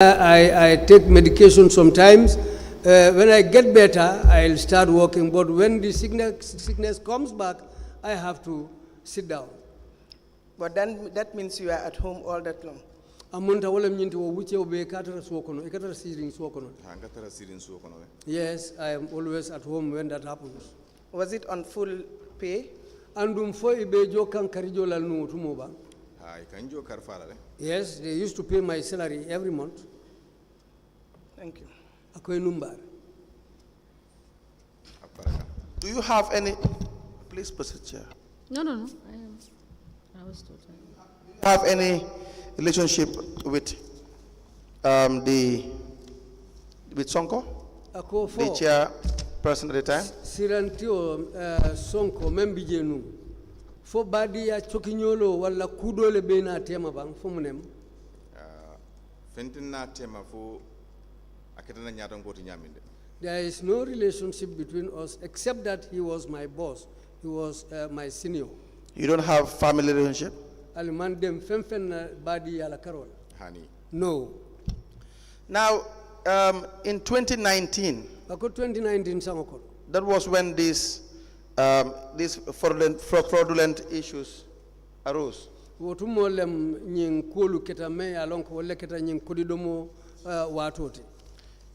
I take medication sometimes. When I get better, I'll start working. But when the sickness comes back, I have to sit down. But then that means you are at home all that long. Yes, I am always at home when that happens. Was it on full pay? Yes, they used to pay my salary every month. Thank you. Do you have any? Please put it here. No. I was told. Have any relationship with with Sonko, the chairperson at the time? Sirantio Sonko membijenu. Fo badi ya chokinyolo wala kudole bena tema bang fo munem. Fentina tema fo aketana nyata ngoti nyaminde. There is no relationship between us except that he was my boss. He was my senior. You don't have family relationship? Alimandem femfen badi ala karol. Hani. No. Now, in 2019, Ako 2019 sangokon. that was when these fraudulent issues arose. Wotumolem nying kolu keta me alonko wale keta nying kodidomo watote.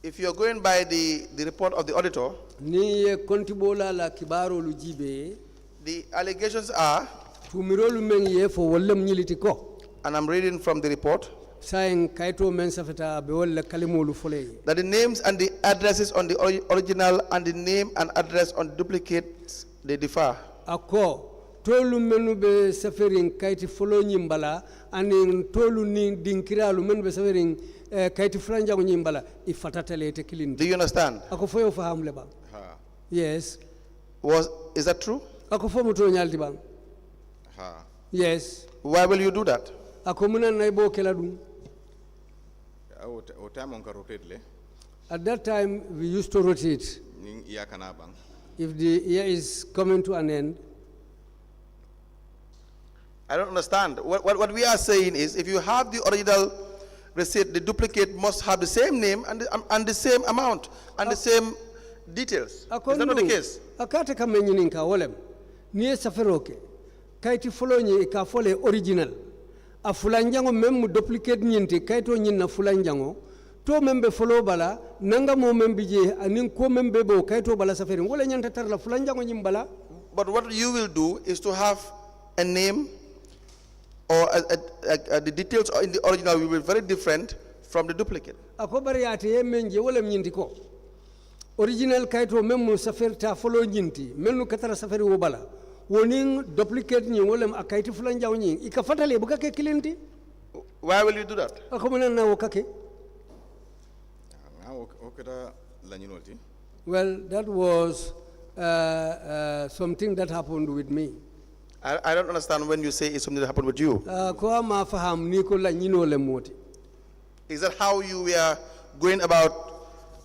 If you're going by the report of the auditor, Ni kontibola la kibaro lujibe. the allegations are, Tumirolu men ye fo wolem nyiliti ko. and I'm reading from the report, Saying kaito men safeta be wole kalimolu fole. that the names and the addresses on the original and the name and address on duplicates, they differ. Ako tolu menu be saferin kaiti folo nyimbala ani tolu ni dinkiralu menu be saferin kaiti franja nyimbala ifatatele te kilindi. Do you understand? Ako foyo faham leba. Ha. Yes. Is that true? Ako fo muto nyalti bang. Ha. Yes. Why will you do that? Ako muna naibo keladum. O time on rotate le. At that time we used to rotate. Ning iya kana bang. If the year is coming to an end. I don't understand. What we are saying is, if you have the original receipt, the duplicate must have the same name and the same amount and the same details. Is that not the case? Akate kamenyini nka wolem. Niye saferoke. Kaiti folonye ka fole original. A fulanjango memu duplicate nyinti kaito nyina fulanjango. To membe follow bala nanga mo membije anin ko membe bo kaito bala saferin wala nyanta tar la fulanjango nyimbala. But what you will do is to have a name or the details in the original will be very different from the duplicate. Ako bari ate ye menje wala nyinti ko. Original kaito memu safer ta follow nyinti menu katara saferi wo bala. Woning duplicate nyi wala akaiti fulanjango nyi ikafatale buka ke kilindi. Why will you do that? Ako muna na wakake. Well, that was something that happened with me. I don't understand when you say it's something that happened with you. Is that how you were going about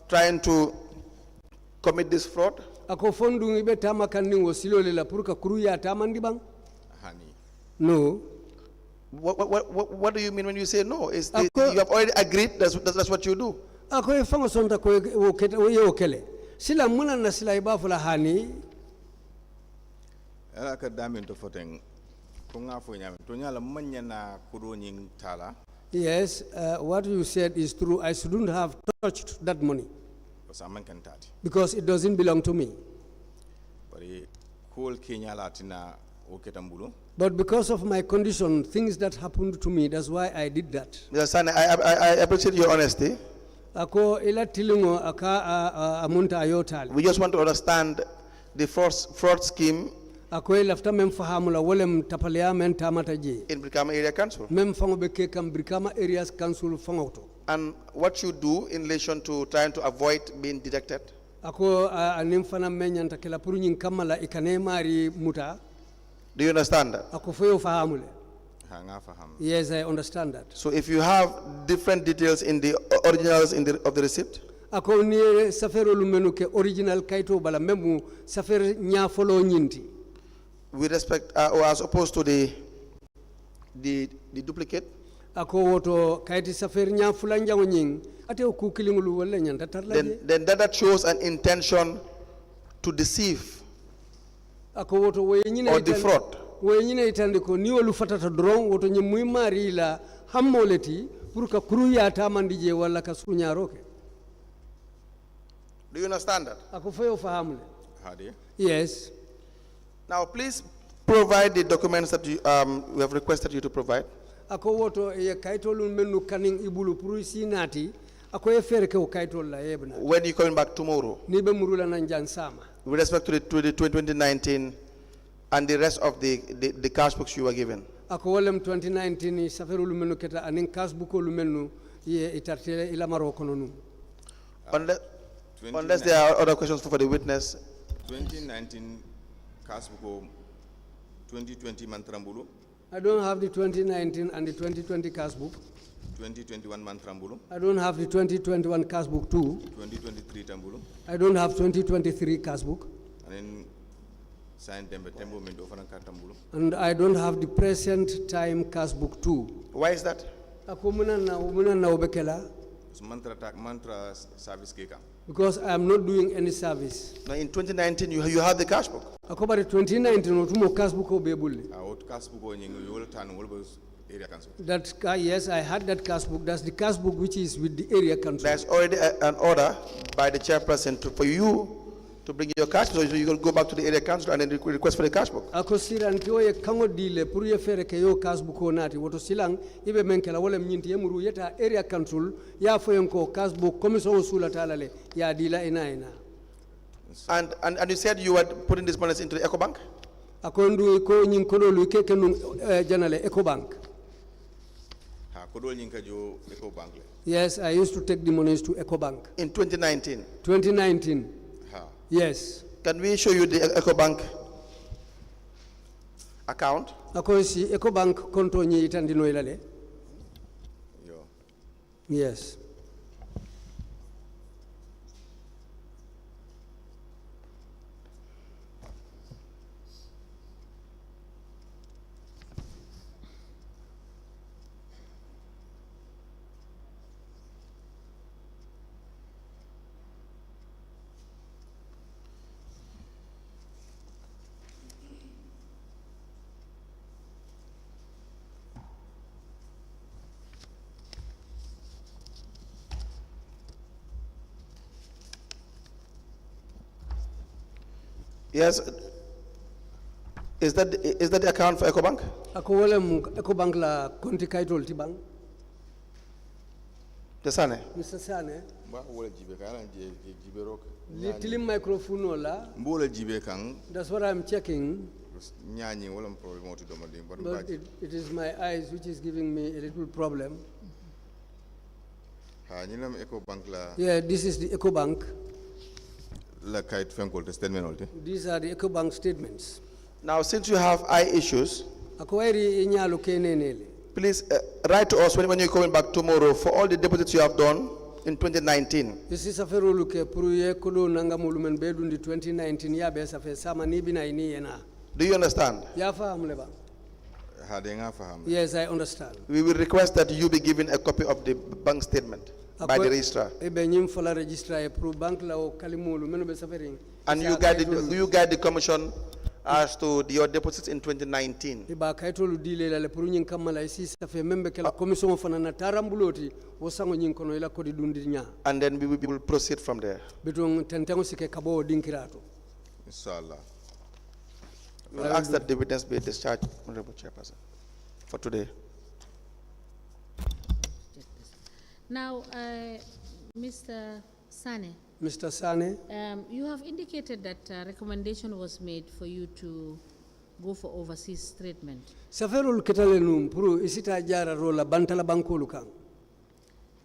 trying to commit this fraud? No. What do you mean when you say no? You have already agreed that's what you do. Sila muna na sila iba fula hani. Ela ka damin to foteng. Kunga fo nyame. To nyala manya na kuro nying tala. Yes, what you said is true. I shouldn't have touched that money. Because it doesn't belong to me. But because of my condition, things that happened to me, that's why I did that. Yes, Sanneh, I appreciate your honesty. We just want to understand the fraud scheme in Brikama Area Council. And what you do in relation to trying to avoid being detected. Do you understand that? Yes, I understand that. So if you have different details in the originals of the receipt, with respect or as opposed to the duplicate, ako woto kayti safer nya fulanjango nying ate ku kilingulu wala nyanta tarlaje then that shows an intention to deceive ako woto woy nyine or defraud. woy nyine itande ko ni wolu fatata dron woto nyi muy mari la hammoleti pour ka kuru ya tamandije wala ka suñaroke. Do you understand that? Ako fayo fahamule. Hadi. Yes. Now please provide the documents that we have requested you to provide. Ako woto e kaytolun mennu kaning ibulu pour sinati ako e fere ko kaytol la yebna. When you coming back tomorrow? Ni be murula nan jan sama. With respect to the 2019 and the rest of the cash books you were given. Ako wolem 2019 saferulu mennu keta anin cash bookolu mennu ye itartele ila maroko nonu. Unless there are other questions for the witness. 2019 cash book 2020 mantrambulu. I don't have the 2019 and the 2020 cash book. 2021 mantrambulu. I don't have the 2021 cash book too. 2023 tambulu. I don't have 2023 cash book. And then signed tembo mendo fanaka tambulu. And I don't have the present time cash book too. Why is that? Ako muna na obekela. Mantra service keka. Because I am not doing any service. Now in 2019 you have the cash book. Ako bari 2019 otumo cash book obebule. Cash book you turn area council. That yes, I had that cash book. That's the cash book which is with the area council. There's already an order by the chairperson for you to bring your cash book, so you can go back to the area council and then request for the cash book. Ako siran tiyo ye kango dile pour ye fere ke yo cash book onati woto silang ibe menkela wala mnyinti yemuru yeta area council ya foyenko cash book commission sula talale ya dila ina. And you said you were putting this money into the Eco Bank? Ako ndu ko nyin kodo lu keke nun janale Eco Bank. Yes, I used to take the monies to Eco Bank. In 2019? 2019. Yes. Can we show you the EcoBank account? Ako si EcoBank konto nyi itandino ilale. Yes. Yes. Is that the account for EcoBank? Ako wolem EcoBank la konti kaitol tibang. The Sanneh. Mr. Sanneh. Ba wala jibe kala jibe rock. Little microphone la. Mbola jibe kang. That's what I'm checking. Nyanyi wala problem to domali. But it is my eyes which is giving me a little problem. Ha nilam EcoBank la. Yeah, this is the EcoBank. These are the EcoBank statements. Now, since you have eye issues, please write to us when you're coming back tomorrow for all the deposits you have done in 2019. This is a feroluke puruye kudu nangamulumen bedundi 2019 ya besa fe sama nibina ini ena. Do you understand? Ya faham leba. Yes, I understand. We will request that you be given a copy of the bank statement by the registrar. And you guide the commission as to your deposits in 2019. And then we will proceed from there. Inshallah. We will ask that the witness be discharged, Honorable Chairperson, for today. Now, Mr. Sanneh. Mr. Sanneh. You have indicated that a recommendation was made for you to go for overseas treatment. Saferul ketale num puru isita jara rola bantala bankolu kan.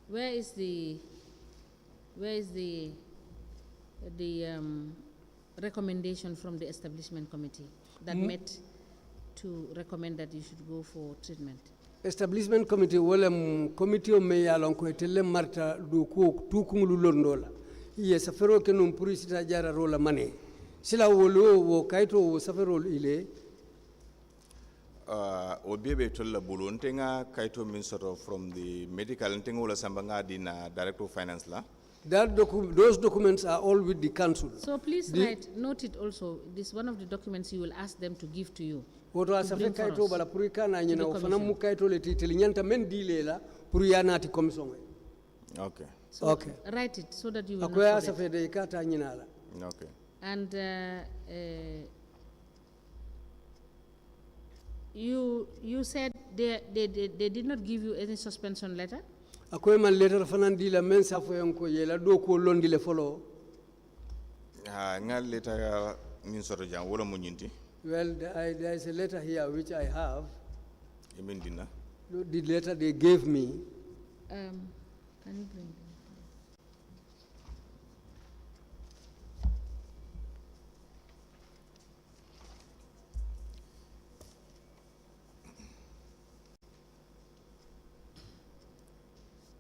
Where is the recommendation from the establishment committee that met to recommend that you should go for treatment? Establishment committee wala committee o me yalon ko telle marta du ko tukungulu londola. Iye safero kenum puru isita jara rola mane. Sila wolo wo kaito wo safero ile. Obiebe tola bulu ntenga kaito means sort of from the medical ntenga ula sambanga dina director of finance la. Those documents are all with the council. So please note it also. This is one of the documents you will ask them to give to you. Woto asafe kaito bala purika na nyina ofana mu kaito le titili nyanta men dilela puriyana ati commission. Okay. So okay. Write it so that you will Akoya not asafe forget. de ikata nyina la. Okay. And you said they did not give you any suspension letter? Akoy man letter fanan di la men sa fo yanko yela do ko londi le folo. Nga letter means sort of jang wala mo nyinti. Well, there is a letter here which I have. Dina. The letter they gave me. Can you bring them?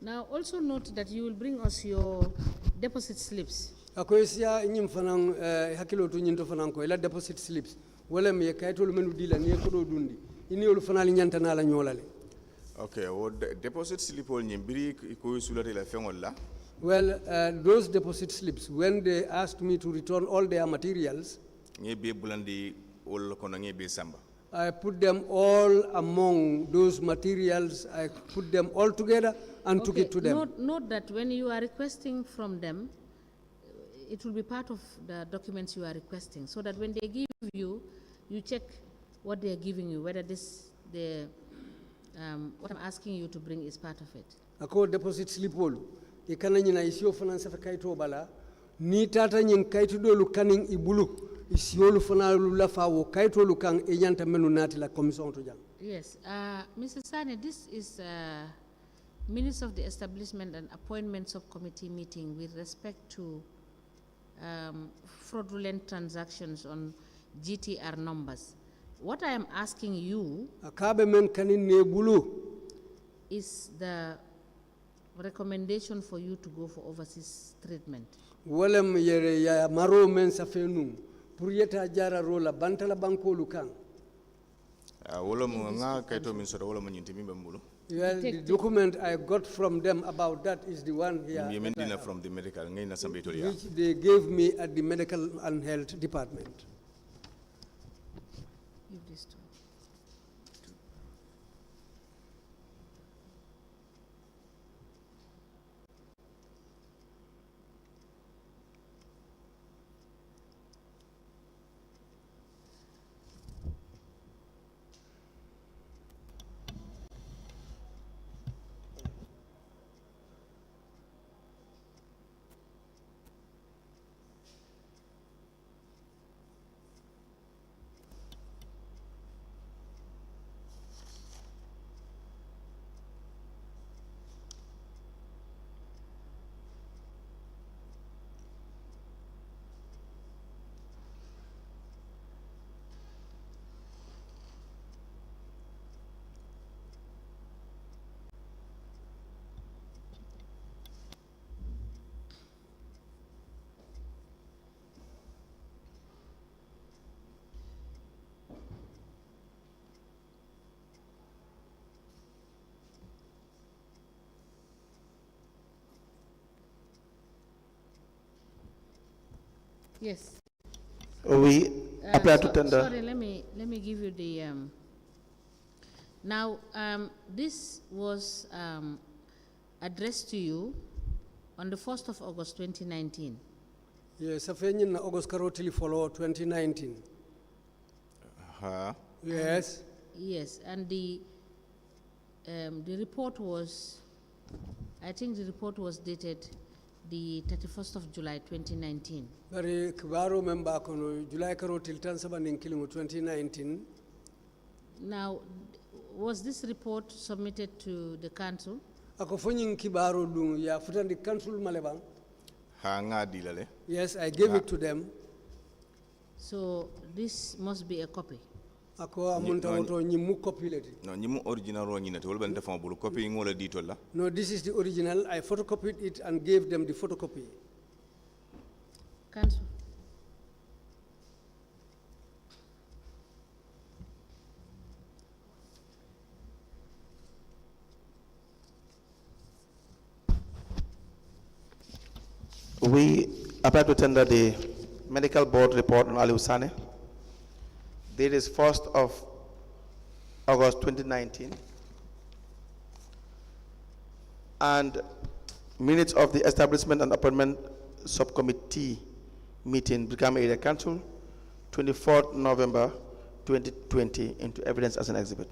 Now also note that you will bring us your deposit slips. Akoy sia nyim fanan hakilo to nyinto fanan ko ila deposit slips wala me kayto lu menu dila ne ko do dundi ini olu fanal nyanta na la nyolale. Okay, deposit slip ol nyimbiri ko sulate la fengol la. Well, those deposit slips, when they asked me to return all their materials, I put them all among those materials. I put them all together and took it to them. Note that when you are requesting from them, it will be part of the documents you are requesting, so that when they give you, you check what they are giving you, whether what I'm asking you to bring is part of it. Ako deposit slip all. Ikana nyina isio fana sa kaito bala ni tata nyin kaito dolu kanin ibulu isiolu fana la fa wo kaito lu kan e nyanta menu nati la commission to jang. Yes, Mrs. Sanneh, this is minutes of the establishment and appointments of committee meeting with respect to fraudulent transactions on GTR numbers. What I am asking you akabe men kanin ne bulu is the recommendation for you to go for overseas treatment. Walem yere ya maro men sa fenu pour yeta jara rola bantala banko lukan. Wala mo nga kaito min sura wala mo nyinti mimbe mbulu. Well, the document I got from them about that is the one here. From the medical, which they gave me at the medical and health department. Give this to Yes. We apply to tender. Sorry, let me give you the. Now, this was addressed to you on the 1st of August 2019. Yes, in August karotili follow 2019. Yes. Yes, and the report was, I think the report was dated the 31st of July 2019. Bari kibaro memba kono July karotil tan sabanin kilingo 2019. Now, was this report submitted to the council? Ako fonyin kibaro dung ya futandi council malebang. Yes, I gave it to them. So this must be a copy. Ako amunta woto nyimu copy leti. No, nyimu original ro nyina te wol ben defon bulu copy ngola ditol la. No, this is the original. I photocopied it and gave them the photocopy. Council. We apply to tender the medical board report on Alieu Sanneh. Date is 1st of August 2019. And minutes of the establishment and appointment subcommittee meeting, Brikama Area Council, 24th November 2020, into evidence as an exhibit.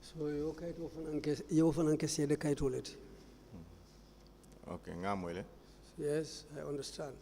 So you often say the kite will it. Okay, ngamwele. Yes, I understand.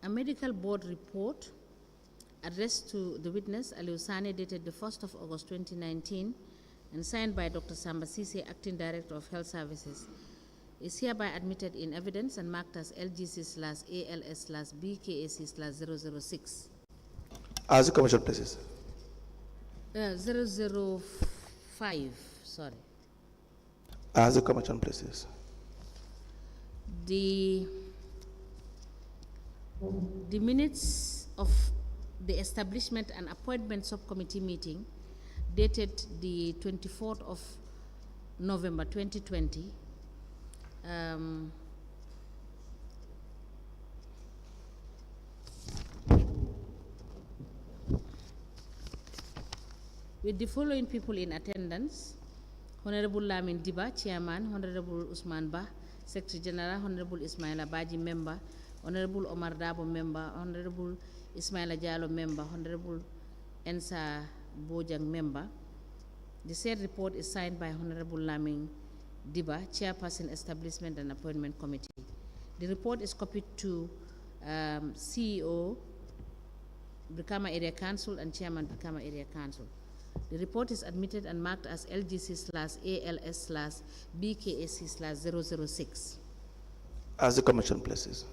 A medical board report addressed to the witness, Alieu Sanneh, dated the 1st of August 2019, and signed by Dr. Samba Sise, Acting Director of Health Services, is hereby admitted in evidence and marked as LGC/ALS/BKAC/006. As the commission places. 005, sorry. As the commission places. The minutes of the establishment and appointment subcommittee meeting dated the 24th of November 2020 with the following people in attendance: Honorable Lamin Diba, Chairman; Honorable Usman Ba, Secretary General; Honorable Ismaila Baji, Member; Honorable Omar Dabo, Member; Honorable Ismaila Jallo, Member; Honorable Ensa Bojang, Member. The said report is signed by Honorable Lamin Diba, Chairperson, Establishment and Appointment Committee. The report is copied to CEO, Brikama Area Council, and Chairman, Brikama Area Council. The report is admitted and marked as LGC/ALS/BKAC/006. As the commission places.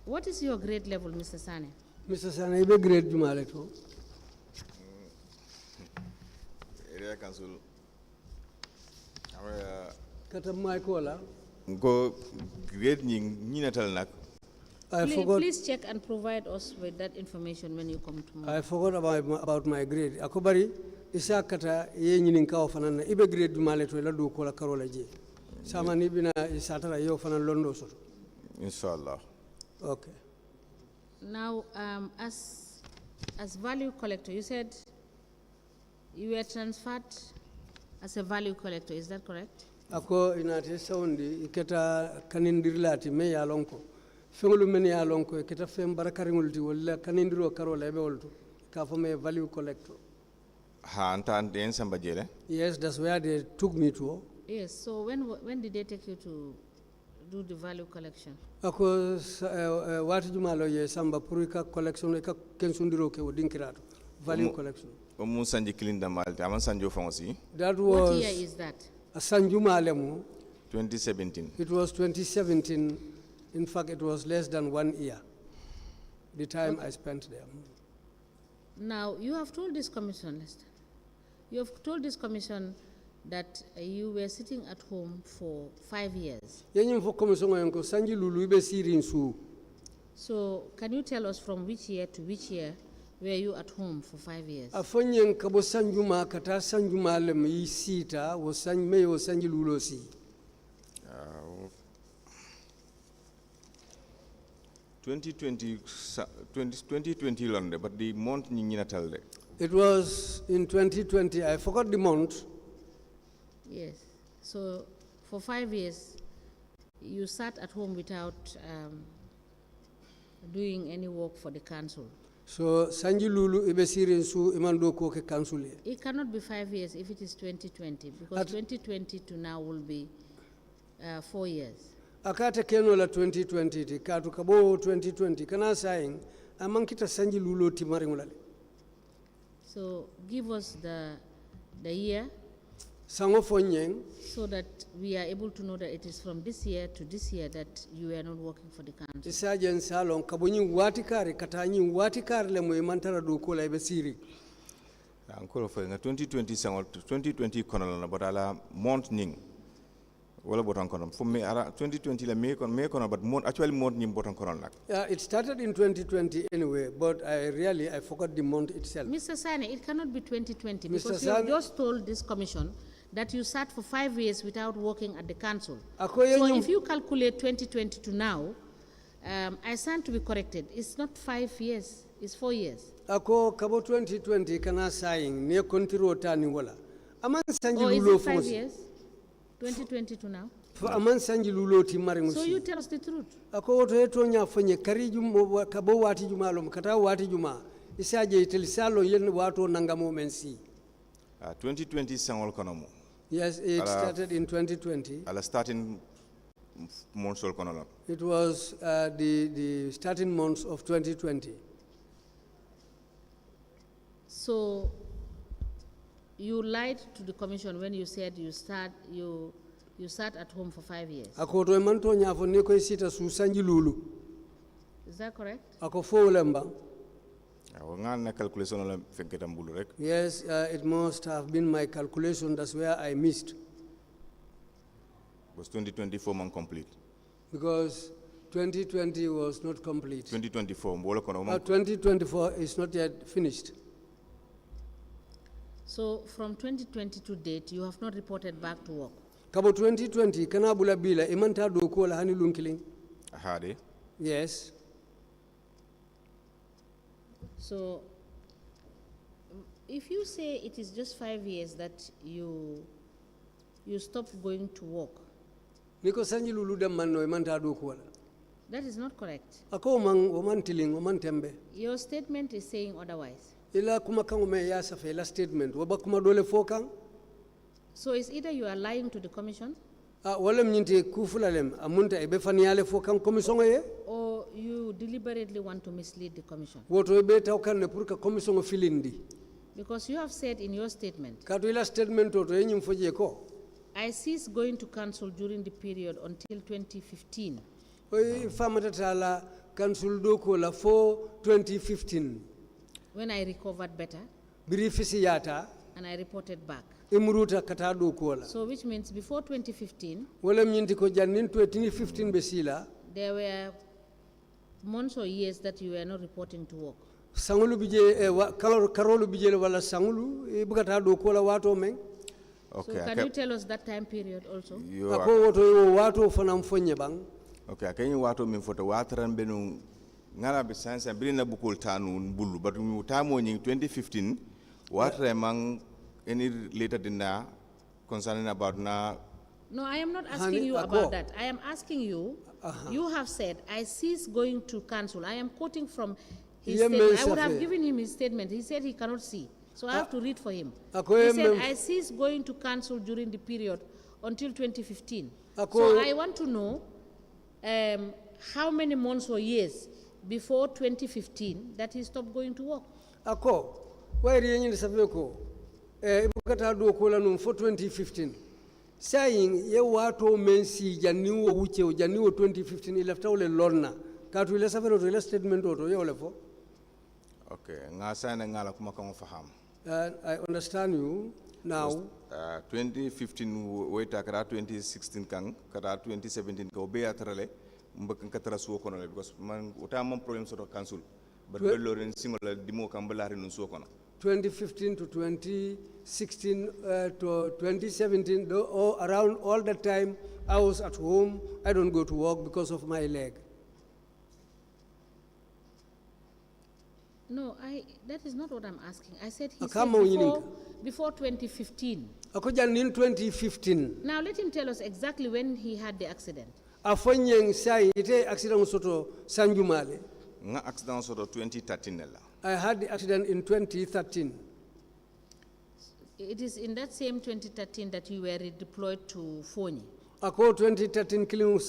What is your grade level, Mr. Sanneh? Mr. Sanneh, you grade Jumale too. Area Council. Kata Michaela. Go grade ni natal nak. Please check and provide us with that information when you come tomorrow. I forgot about my grade. Akobari isa kata ye nyinin kawo fanana ibe grade Jumale to la do kola karola je. Sama ni bina isatara yo fanan londo soto. Inshallah. Okay. Now, as value collector, you said you were transferred as a value collector. Is that correct? Ako inati saundi iketa kanindirlati me ya lonko. Fengulu men ya lonko iketa fem barakari ngulti wala kanindiro karola ebe oltu. Ka fome value collector. Ha anta den samba jele. Yes, that's where they took me to. Yes, so when did they take you to do the value collection? Ako wati jumalo ye samba purika collection eka kensundiro ke wodinkirato value collection. Omu sanji kilinda malte aman sanjo fangosi. That What was year is that? a Sanjuma Alemu. 2017. It was 2017. In fact, it was less than 1 year. The time I spent there. Now, you have told this commission, Lester, you have told this commission that you were sitting at home for 5 years. Yenyim fo commission yanko sanji lulu ibe sirin su. So, can you tell us from which year to which year were you at home for 5 years? Afonyen kabo sanjuma kata sanjuma lem yi sita wo sanji lulu si. 2020 londe, but the month ni natalde. It was in 2020. I forgot the month. Yes. So, for 5 years, you sat at home without doing any work for the council. So sanji lulu ibe sirin su imando ko ke council. It cannot be 5 years if it is 2020, because 2020 to now will be 4 years. Akata keno la 2020 ti katu kabo 2020 kana saying amankita sanji lulo timari ngulale. So give us the year Sango fonyeng so that we are able to know that it is from this year to this year that you are not working for the council. isajen salon kabonyi watikare katanyi watikare le moy mantara do ko lay be siri. Encore for 2020 kono na batala month ning. Wala botan kono for me ara 2020 la me kono but month actually month ning botan kono nak. It started in 2020 anyway, but I forgot the month itself. Mr. Sanneh, it cannot be 2020 Mr. because you just told this commission that you sat for 5 years without working at the council. So if you calculate 2020 to now, I stand to be corrected. It's not 5 years, it's 4 years. Ako kabo 2020 kana saying ne kontiro tani wala. Aman sanji Or is lulo it 5 fosi. years? 2020 to now? Aman sanji lulo timari ngusi. So you tell us the truth. Ako woto heto nya fonye kari jumo kabo wati jumalo kata wati juma. Isaje itelisalo yen wato nangamo mensi. 2020 sangol kono mo. Yes, it started in 2020. Ala starting months kono. It was the starting months of 2020. So you lied to the commission when you said you sat at home for 5 years. Ako to manto nya fo ne ko sita su sanji lulu. Is that correct? Ako fo lemba. Yes, it must have been my calculation. That's where I missed. Was 2024 month complete? Because 2020 was not complete. 2024. 2024 is not yet finished. So from 2020 to date, you have not reported back to work? Kabo 2020, kana bula bila, imanta do ko la hani lunkiling. Ahade. Yes. So if you say it is just 5 years that you stopped going to work, Niko sanji lulu dem manno imanta do ko la. that is not correct. Ako man tiling, man tembe. Your statement is saying otherwise. Ila kuma kango me ya safe la statement. Waba kuma dole fokang. So it's either you are lying to the commission, Walem nyinte kufulalem amunta ebe faniale fokang commission ye. or you deliberately want to mislead the commission. Woto ebe tawkan ne purka commission filindi. Because you have said in your statement, Katu ila statement to yenyum foje ko. I ceased going to council during the period until 2015. Oy famata tala council do ko la for 2015. When I recovered better Birifisi yata and I reported back. imruta kata do ko la. So which means before 2015, Walem nyinte ko jannin 2015 besila. there were months or years that you were not reporting to work. Sangulu bije karolu bije wala sangulu bugata do ko la wato men. Okay. So can you tell us that time period also? Ako woto yo wato fanam fonye bang. Okay, akanyi wato min foto watran benu ngala be sansa bilina bukul tanu bulu but mu tamo nyi 2015 watre mang any later than that concerning about na. No, I am not asking you about that. I am asking you, you have said, I ceased going to council. I am quoting from his statement. I would have given him his statement. He said he cannot see. So I have to read for him. Ako He said, mem- I ceased going to council during the period until 2015. Ako- So I want to know how many months or years before 2015 that he stopped going to work. Ako, wayri yenyi sabe ko ibukata do ko la num for 2015. Saying ye wato mensi janiwo wuche janiwo 2015 ilafta ole lorna. Katu ile sabe ro ile statement oto ye ole fo. Okay, nga Sanneh ngala kuma kan faham. I understand you now. 2015 weta kara 2016 kan kara 2017 ko be atrale mbak katara suwo kono le because man uta man problem soto council but be loren singola dimo kan balari nun suwo kono 2015 to 2016 to 2017, around all that time, I was at home. I don't go to work because of my leg. No, that is not what I'm asking. I said he Akama said before 2015. Akojan in 2015. Now let him tell us exactly when he had the accident. Afonyeng sai ite accident soto Sanjumale. nga accident soto 2013 la I had the accident in 2013. It is in that same 2013 that you were redeployed to Fonyi. Ako 2013 killing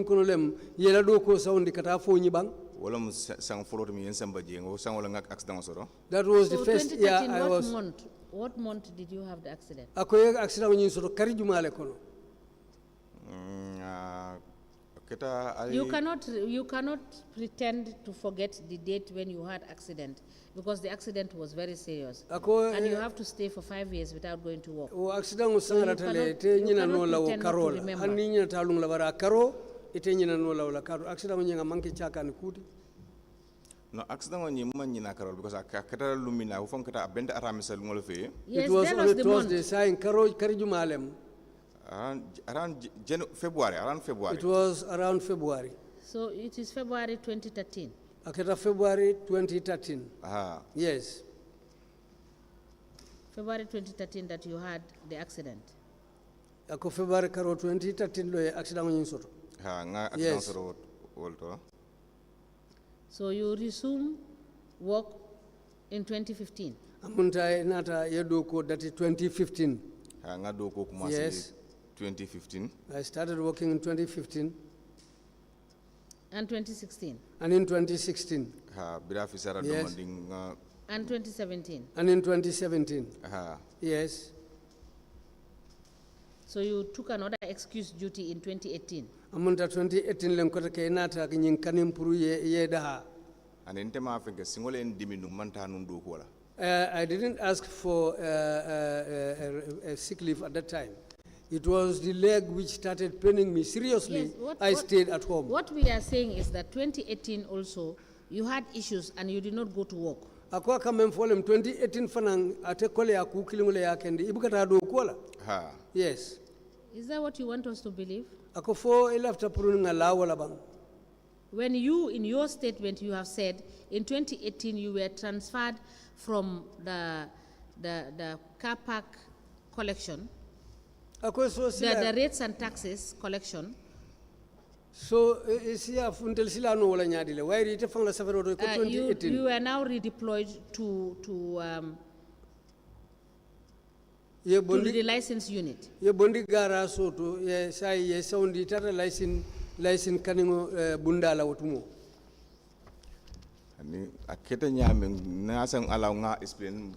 konolem yela do ko saundi kata Fonyi bang. wala mu sang folot mi yen samba jengo sang wala nga accident soto That was So the first year 2013, I was. what month did you have the accident? Ako ye accident nyi soto kari Jumale kono. keta You cannot pretend to forget the date when you had accident because the accident was very serious. Ako And you have to stay for 5 years without going to work. o accident sangara tale cannot- te you nyina cannot no lawo pretend not to karola remember. hanni nyina talung la bara karo ite nyina no lawo la karo accident nyinga manke chaka ni kuti no accident ni man nyina karol because keta lumina fu fon keta benda aramisa ngol fe Yes, it was tell on us a the Thursday month. saying karo kari jumalem around February around February it was around February So it is February 2013. aketa February 2013 aha yes February 2013 that you had the accident. ako February karo 2013 lo accident nyin soto ha nga accident Yes. soto wolto So you resume work in 2015. amunta nata yedo ko dati 2015 ha nga do ko commencé Yes. 2015 I started working in 2015 And 2016. and in 2016 ha bira fi sara Yes. demanding And 2017. and in 2017 ha yes So you took another excuse duty in 2018. amunta 2018 len kota ke nata ke nyin kanim pour ye daha ane ntema fenke singole en diminu manta nun do ko la I didn't ask for a sick leave at that time. It was the leg which started paining me seriously. Yes, I stayed at home. What we are saying is that 2018 also, you had issues and you did not go to work. Akwa kama mfolem 2018 fanang ate kole ya kukilingole ya kendi ibukata do kola. ha Yes. Is that what you want us to believe? Ako fo ilafta purunga la wala bang. When you, in your statement, you have said in 2018 you were transferred from the car park collection, Ako so the sila rates and taxes collection. so siya funtel sila no wala nyadile. Wairi ite fang la safari ko You 2018. are now redeployed to Ye the bondi license unit. ye bondi gara soto ye sai ye soundi tata license kaningo bundala wotumo. ani aketa nyame na sang alaw nga explain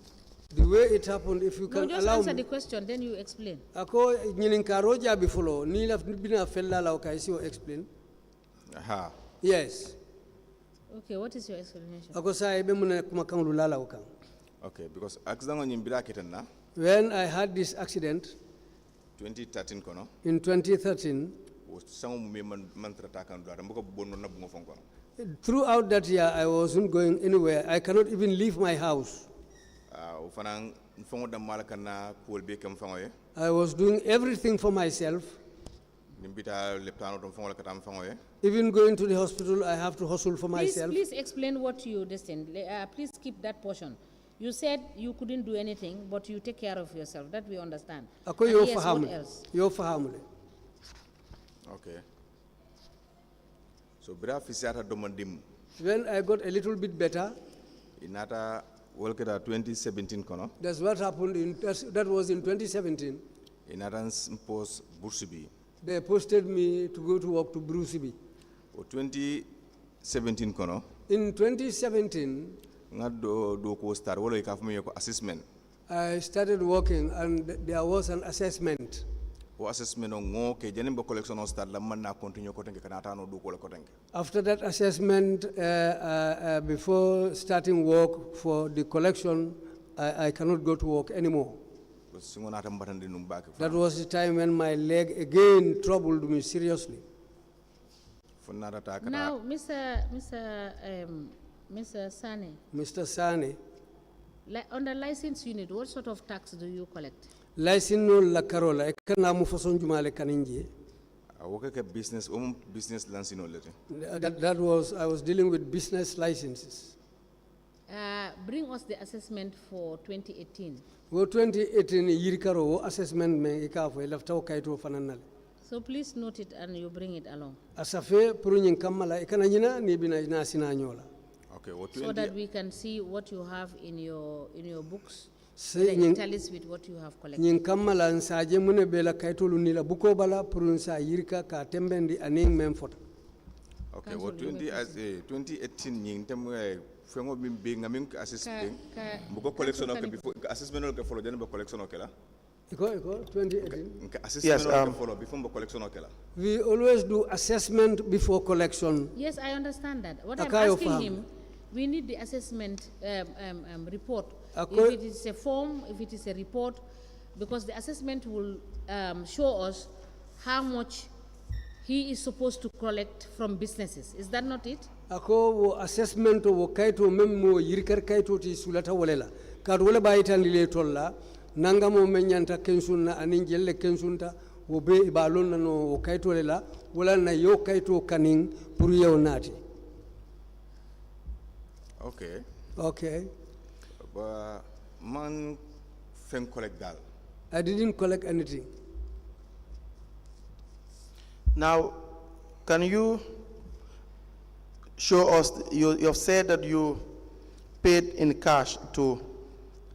The way it happened, if you No, can just allow answer me. the question, then you explain. Ako nyinin karo jabi follow ni la bina fella la okay so explain. ha Yes. Okay, what is your explanation? Ako sa ibe muna kuma kangulu lala ukang. okay because accident on bira keten na When I had this accident 2013 kono in 2013, o sango mu me man trata kan do mbako bonno na bungo fonko throughout that year I wasn't going anywhere. I cannot even leave my house. o fanan fongo dam malaka na ko be kam fongo ye I was doing everything for myself. nimbita le plano dum fongo la katam fongo ye Even going to the hospital, I have to hustle for myself. Please explain what you destined. Please keep that portion. You said you couldn't do anything, but you take care of yourself. That we understand. Ako And yo yes, what fahamu. else? Yo fahamu. okay so bira fi sata do mandim When I got a little bit better, inata Welkeda 2017 kono. That's what happened that was in 2017. In Adams post Bursibi. They posted me to go to work to Bruceby. O 2017 kono. In 2017, Nga do ko start wala ikafumi ko assessment. I started working and there was an assessment. O assessment on ngo ke jeni ba collection on start la man na continue ko tenke kana tano do ko la ko tenke. After that assessment, before starting work for the collection, I cannot go to work anymore. That was the time when my leg again troubled me seriously. Now, Mr. Sanneh. Mr. Sanneh. On the license unit, what sort of tax do you collect? License no la carola e kana mu façon jumale kaninje. Business license. That was I was dealing with business licenses. Bring us the assessment for 2018. Wo 2018 yirikaro wo assessment me ikafo elafta kaito fananale. So please note it and you bring it along. Asafe pour nyin kamala e kana nyina ni bina na sina nyola. Okay, so that we can see what you have in your books. Tell us with what you have collected. Nyin kamala nsaje mune bela kaitolu nila buko bala pour nsa yirika ka tembendi aning mem foto. Okay, what 2018 nyin temwe fengo bimbe ngamin assessment buko collection okay before assessment okay follow then collection okay la. Iko 2018. Assessment okay follow before collection okay la. We always do assessment before collection. Yes, I understand that. What I'm asking him, we need the assessment report. If it is a form, if it is a report, because the assessment will show us how much he is supposed to collect from businesses. Is that not it? Ako wo assessment wo kaito memmo yirkar kaito ti sulata wolela. Kad wala bayitan lile tolla nangamo menyanta kensunna anin jelle kensunta wo be ibalon no wo kaito lela wala na yo kaito kaning pour yow nati. Okay. Okay. Man fen collect dal. I didn't collect anything. Now, can you show us, you have said that you paid in cash to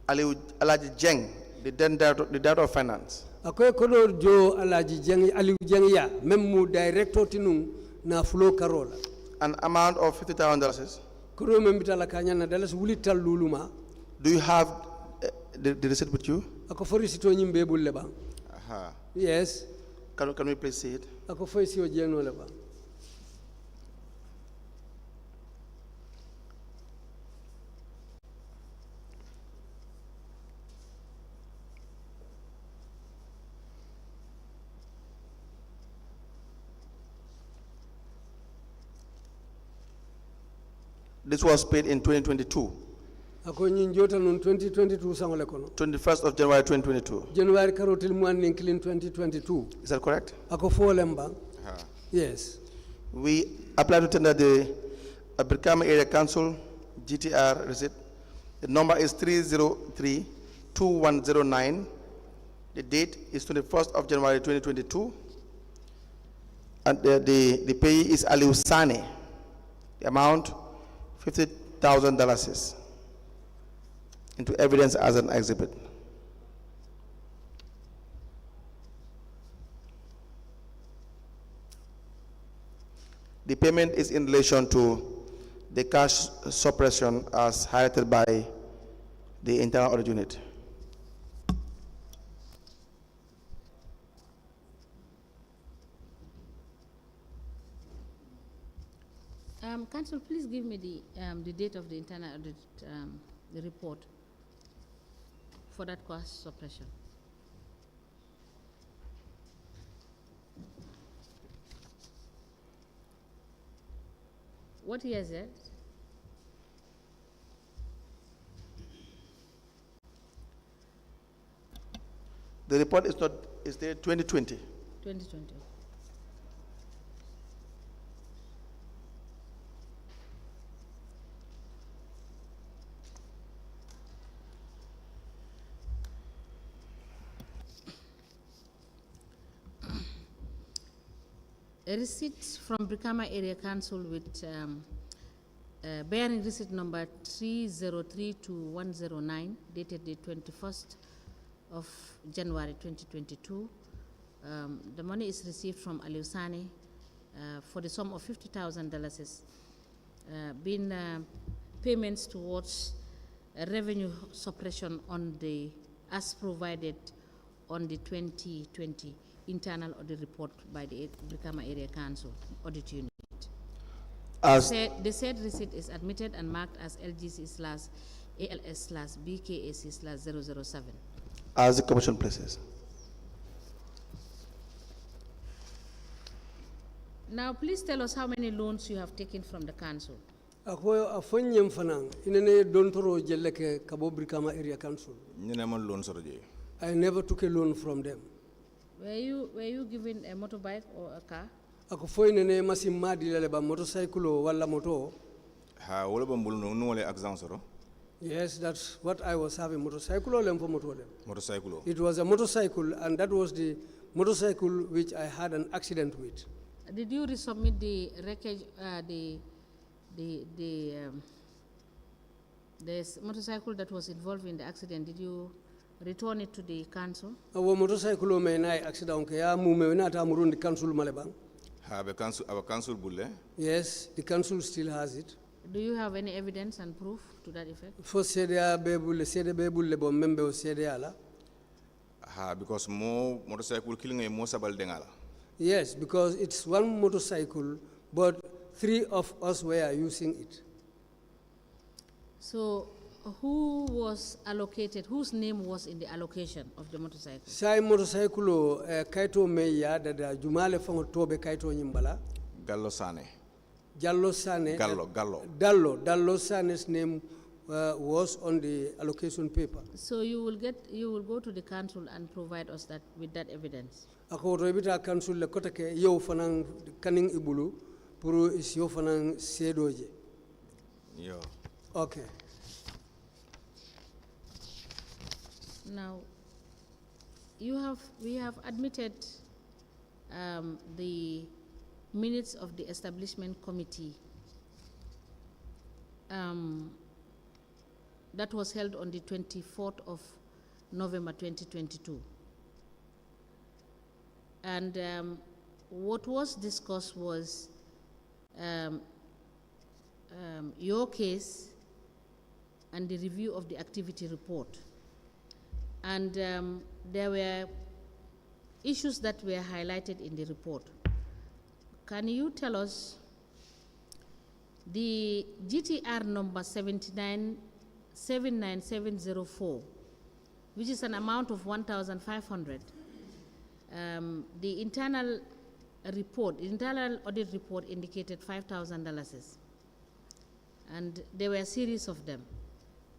Alieu Jeng, the director of finance. Akoy kodo jo Alaji Jeng Alieu Jeng ya memmu director tinung na flow karola. An amount of $50,000. Kodo membitala kanyana dalas wulital luluma. Do you have the receipt with you? Ako for sito nyimbe bulle ba. Aha. Yes. Can we please see it? Ako for sito jeno le ba. This was paid in 2022. Ako nyin jota non 2022 sangole kono. 21st of January 2022. January karotil mu an clean 2022. Is that correct? Ako folemba. Yes. We apply to tender the Brikama Area Council GTR receipt. The number is 303-2109. The date is 21st of January 2022. And the payee is Alieu Sanneh. The amount $50,000 into evidence as an exhibit. The payment is in relation to the cash suppression as highlighted by the internal audit unit. Council, please give me the date of the internal audit, the report for that cost suppression. What year is it? The report is not, is there 2020? 2020. A receipt from Brikama Area Council with bearing receipt number 3032109, dated the 21st of January 2022. The money is received from Alieu Sanneh for the sum of $50,000, being payments towards revenue suppression on the as provided on the 2020 internal audit report by the Brikama Area Council Audit Unit. The said receipt is admitted and marked as LGC/ALS/BKAC/007. As the Commission places. Now, please tell us how many loans you have taken from the council. Ako afonyem fanang inene dontoro jelle ke kabo Brikama Area Council. I never took a loan from them. Were you given a motorbike or a car? Ako foy nene masim madi lele ba motorcycle wala moto. Ha wala ba mbulu no wala accident soro? Yes, that's what I was having, motorcycle or motor. Motorcycle. It was a motorcycle, and that was the motorcycle which I had an accident with. Did you resubmit the wreckage, the motorcycle that was involved in the accident? Did you return it to the council? Our motorcycle may na accident ke ya mu me na ta murundi council malebang. Have a council bulle? Yes, the council still has it. Do you have any evidence and proof to that effect? For CDA bebulle bo member of CDA la. Ha, because more motorcycle killing a more sabal dengala. Yes, because it's one motorcycle, but 3 of us were using it. So, who was allocated, whose name was in the allocation of the motorcycle? Sai motorcycle kaito meya da jumale fango tobe kaito nyimbala. Gallo Sanneh. Jallo Sanneh. Dallo Sanneh's name was on the allocation paper. So you will go to the council and provide us with that evidence. Ako rebita council le kotake yo fanang kaning ibulu puru is yo fanang sedoje. Yo. Okay. Now, we have admitted the minutes of the establishment committee that was held on the 24th of November 2022. And what was discussed was your case and the review of the activity report. And there were issues that were highlighted in the report. Can you tell us the GTR number 79704, which is an amount of 1,500? The internal audit report indicated $5,000, and there were a series of them.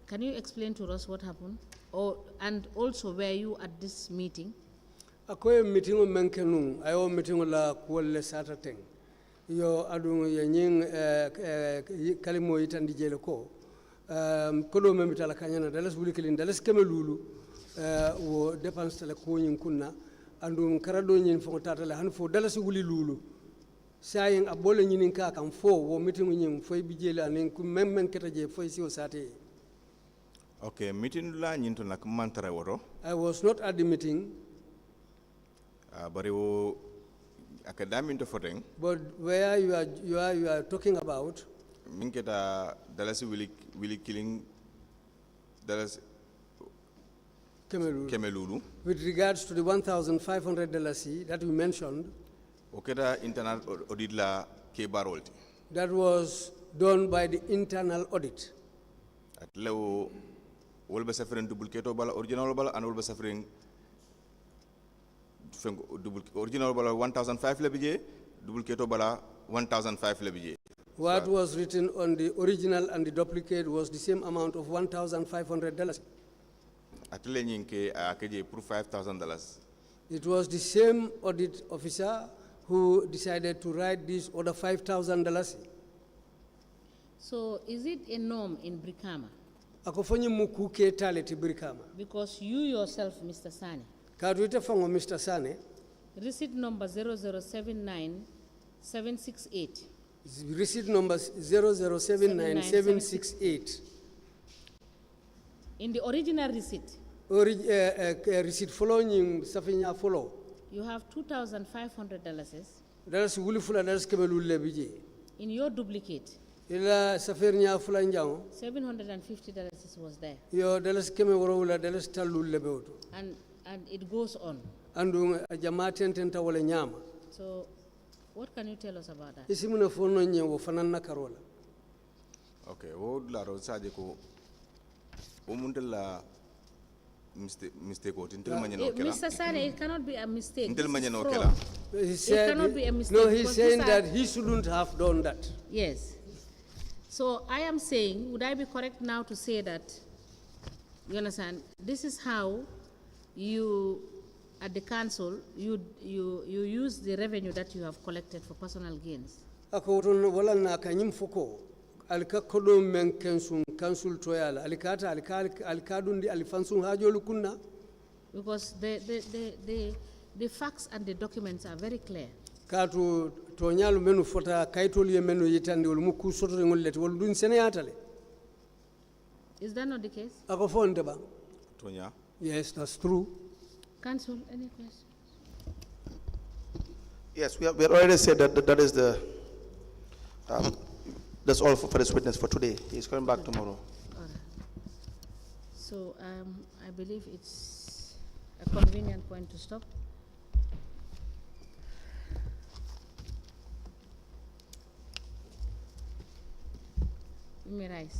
Can you explain to us what happened? And also, were you at this meeting? Akoye meeting o menkenu ayo meeting la kuolle sata teng yo adu ye nying kalimo itandi jele ko kodo memita la kanyana dalas wuli kilin dalas kemelulu wo dépense la ko nyin kunna andu karado nyin fo tata la han fo dalas wuli lulu sayen abole nyin ka kam fo wo meeting nyin foy bi jele anen ku memmen keta je foy si o sate. Okay, meeting la nyinto nak mantara woro. I was not at the meeting. But academic to footing. But where you are talking about? Minketa Dallas willy killing Dallas Kemelulu. With regards to the $1,500 that you mentioned. Okeda internal audit la Kebarolti. That was done by the internal audit. At level will be suffering duplicato bala original bala and will be suffering original bala 1,005 lebije, duplicate bala 1,005 lebije. What was written on the original and the duplicate was the same amount of $1,500. Atele nyinke akeje proof $5,000. It was the same audit officer who decided to write this order $5,000. So is it a norm in Brikama? Akofonyi mukuke taleti Brikama. Because you yourself, Mr. Sanneh, Mr. Sanneh, receipt number 0079768. Receipt number 00797768. In the original receipt, Receipt following Safinya follow. you have $2,500. That's Wulifula, that's Kebelule Biji. In your duplicate, Ila Safirnya Fulanjang, $750 was there. yo Dallas Kemewarula, Dallas Talul Lebeuto. And it goes on. Andung Jamatin Tenta Wale Nyama. So, what can you tell us about that? Isimuna Fono Nyewo Fanana Karola. Okay, wo laro saje ko umuntela mistake o tintel manyano kela. Mr. Sanneh, it cannot be a mistake. Tintel This is manyano fraud. kela. He said, cannot be a mistake no, he's because saying these are- that he shouldn't have done that. Yes. So I am saying, would I be correct now to say that, you understand, this is how you, at the council, you use the revenue that you have collected for personal gains? Ako woton wala na kanyim foko alika kodo men council toyala alikata alikadundi alifansun hajolu kunna. Because the facts and the documents are very clear. Katu tonyalu menu fota kaitoli menu yitandi ulmuku soto ngolete woludun seneyatale. Is that not the case? Ako fonde ba? Tonya. Yes, that's true. Council, any questions? Yes, we have already said that is the, that's all for this witness for today. He's coming back tomorrow. All right. So I believe it's a convenient point to stop. You may rise.